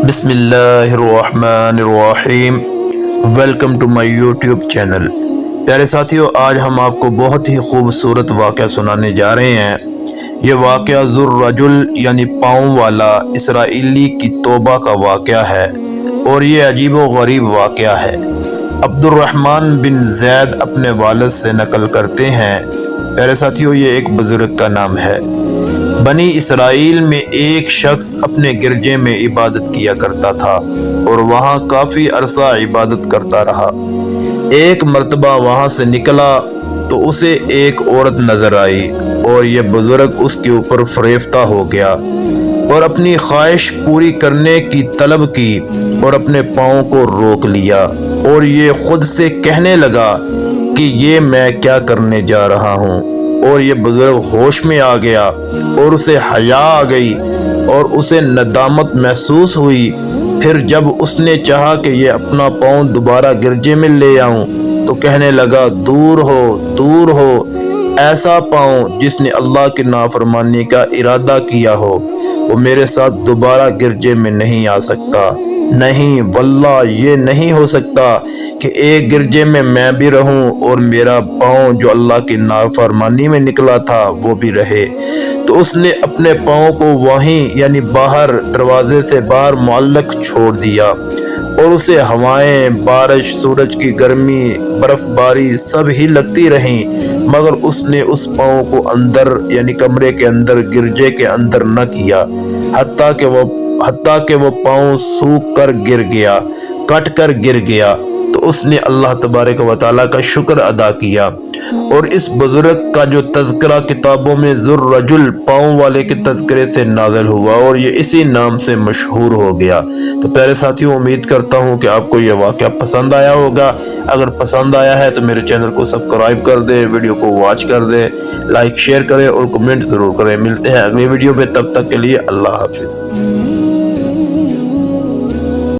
بسم اللہ الرحمن الرحیم۔ Welcome to my YouTube channel. پیارے ساتھیو، آج ہم آپ کو بہت ہی خوبصورت واقعہ سنانے جا رہے ہیں۔ یہ واقعہ ذو الرجل یعنی پاؤں والا اسرائیلی کی توبہ کا واقعہ ہے، اور یہ عجیب و غریب واقعہ ہے۔ عبد الرحمن بن زید اپنے والد سے نقل کرتے ہیں۔ پیارے ساتھیو، یہ ایک بزرگ کا نام ہے۔ بنی اسرائیل میں ایک شخص اپنے گرجے میں عبادت کیا کرتا تھا اور وہاں کافی عرصہ عبادت کرتا رہا۔ ایک مرتبہ وہاں سے نکلا تو اسے ایک عورت نظر آئی، اور یہ بزرگ اس کے اوپر فریفتہ ہو گیا اور اپنی خواہش پوری کرنے کی طلب کی اور اپنے پاؤں کو روک لیا، اور یہ خود سے کہنے لگا کہ یہ میں کیا کرنے جا رہا ہوں، اور یہ بزرگ ہوش میں آ گیا اور اسے حیا آ گئی اور اسے ندامت محسوس ہوئی۔ پھر جب اس نے چاہا کہ یہ اپنا پاؤں دوبارہ گرجے میں لے آؤں تو کہنے لگا، دور ہو دور ہو، ایسا پاؤں جس نے اللہ کی نافرمانی کا ارادہ کیا ہو وہ میرے ساتھ دوبارہ گرجے میں نہیں آ سکتا۔ نہیں واللہ، یہ نہیں ہو سکتا کہ ایک گرجے میں بھی رہوں اور میرا پاؤں جو اللہ کی نافرمانی میں نکلا تھا وہ بھی رہے۔ تو اس نے اپنے پاؤں کو وہیں یعنی باہر دروازے سے باہر معلق چھوڑ دیا، اور اسے ہوائیں، بارش، سورج کی گرمی، برف باری سب ہی لگتی رہیں، مگر اس نے اس پاؤں کو اندر یعنی کمرے کے اندر گرجے کے اندر نہ کیا، حتیٰ کہ وہ پاؤں سوکھ کر گر گیا، کٹ کر گر گیا۔ تو اس نے اللہ تبارک و تعالیٰ کا شکر ادا کیا، اور اس بزرگ کا جو تذکرہ کتابوں میں ذو الرجل پاؤں والے کے تذکرے سے نازل ہوا، اور یہ اسی نام سے مشہور ہو گیا۔ تو پیارے ساتھیوں، امید کرتا ہوں کہ آپ کو یہ واقعہ پسند آیا ہوگا۔ اگر پسند آیا ہے تو میرے چینل کو سبسکرائب کر دیں، ویڈیو کو واچ کر دیں، لائک شیئر کریں اور کمنٹ ضرور کریں۔ ملتے ہیں اگلی ویڈیو میں، تب تک کے لیے اللہ حافظ۔